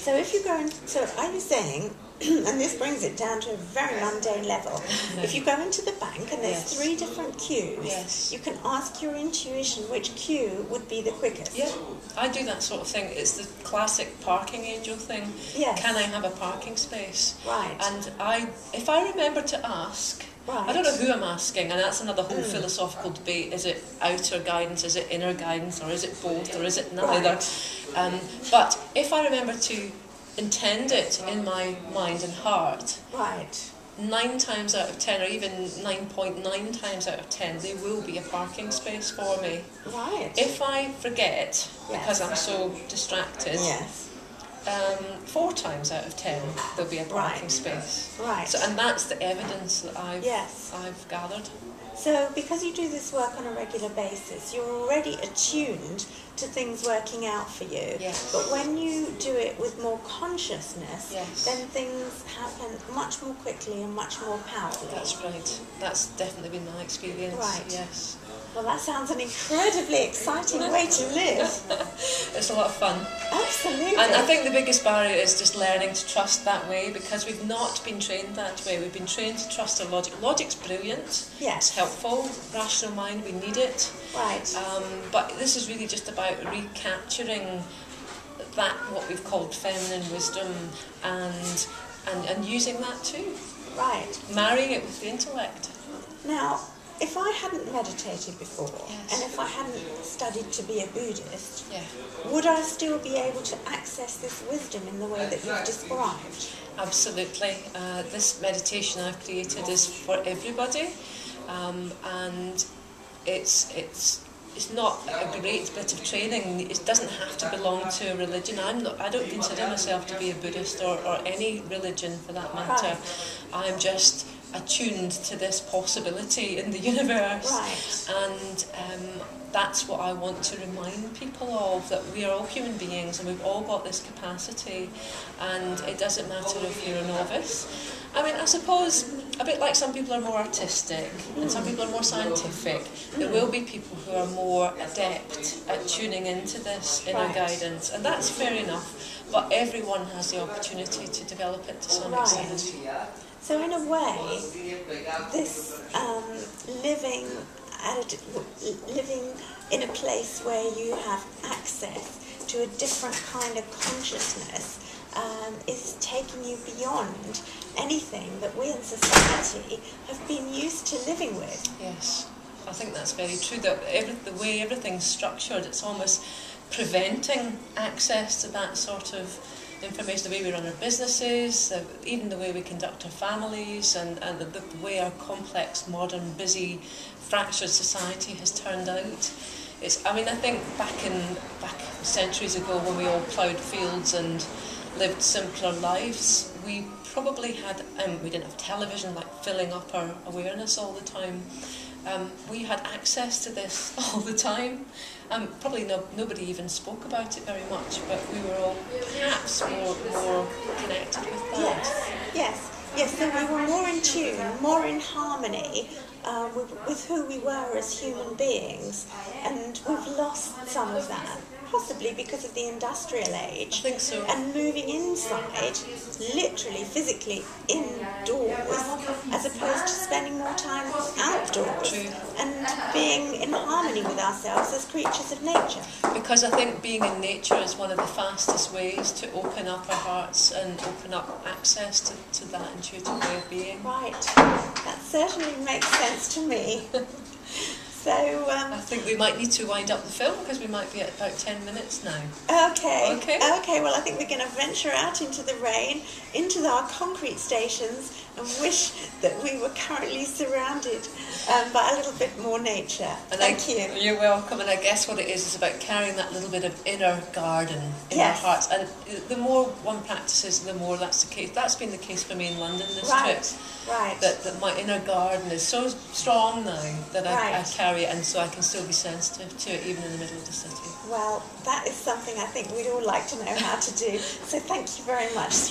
So if you go in, so are you saying, and this brings it down to a very mundane level, if you go into the bank and there's 3 different queues, you can ask your intuition which queue would be the quickest. Yeah, I do that sort of thing. It's the classic parking angel thing. Yes. Can I have a parking space? Right. And if I remember to ask, I don't know who I'm asking, and that's another whole philosophical debate. Is it outer guidance, is it inner guidance, or is it both, or is it neither? But if I remember to intend it in my mind and heart, 9 times out of 10, or even 9.9 times out of 10, there will be a parking space for me. Right. If I forget, because I'm so distracted, 4 times out of 10 there'll be a parking space. Right. So, and that's the evidence that I've gathered. So because you do this work on a regular basis, you're already attuned to things working out for you. Yes. But when you do it with more consciousness, then things happen much more quickly and much more powerfully. That's right. That's definitely been my experience. Right. Yes. Well, that sounds an incredibly exciting way to live. It's a lot of fun. Absolutely. And I think the biggest barrier is just learning to trust that way, because we've not been trained that way. We've been trained to trust our logic. Logic's brilliant. Yes. It's helpful. Rational mind, we need it. Right. But this is really just about recapturing that, what we've called feminine wisdom, and using that too. Right. Marrying it with the intellect. Now, if I hadn't meditated before, and if I hadn't studied to be a Buddhist, would I still be able to access this wisdom in the way that you've described? Absolutely. This meditation I've created is for everybody, and it's not a great bit of training. It doesn't have to belong to a religion. I don't consider myself to be a Buddhist or any religion for that matter. I'm just attuned to this possibility in the universe, and that's what I want to remind people of, that we are all human beings and we've all got this capacity, and it doesn't matter if you're a novice. I mean, I suppose a bit like some people are more artistic and some people are more scientific, there will be people who are more adept at tuning into this inner guidance, and that's fair enough, but everyone has the opportunity to develop it to some extent. So in a way, this living in a place where you have access to a different kind of consciousness is taking you beyond anything that we in society have been used to living with. Yes, I think that's very true. That the way everything's structured, it's almost preventing access to that sort of information, the way we run our businesses, even the way we conduct our families, and the way our complex, modern, busy, fractured society has turned out. I mean, I think back centuries ago, when we all ploughed fields and lived simpler lives, we probably had, we didn't have television like filling up our awareness all the time. We had access to this all the time. Probably nobody even spoke about it very much, but we were all perhaps more connected with that. Yes, so we were more in tune, more in harmony with who we were as human beings, and we've lost some of that, possibly because of the industrial age. I think so. And moving inside, literally, physically indoors, as opposed to spending more time outdoors. True. And being in harmony with ourselves as creatures of nature. Because I think being in nature is one of the fastest ways to open up our hearts and open up access to that intuitive way of being. Right. That certainly makes sense to me. So, I think we might need to wind up the film, because we might be at about 10 minutes now. Okay, well I think we're going to venture out into the rain, into our concrete stations, and wish that we were currently surrounded by a little bit more nature. And Thank you. You're welcome, and I guess what it is about carrying that little bit of inner garden in our hearts. And the more one practices, the more that's the case. That's been the case for me in London this trip. Right. That my inner garden is so strong now that I carry it, and so I can still be sensitive to it even in the middle of the city. Well, that is something I think we'd all like to know how to do. So thank you very much.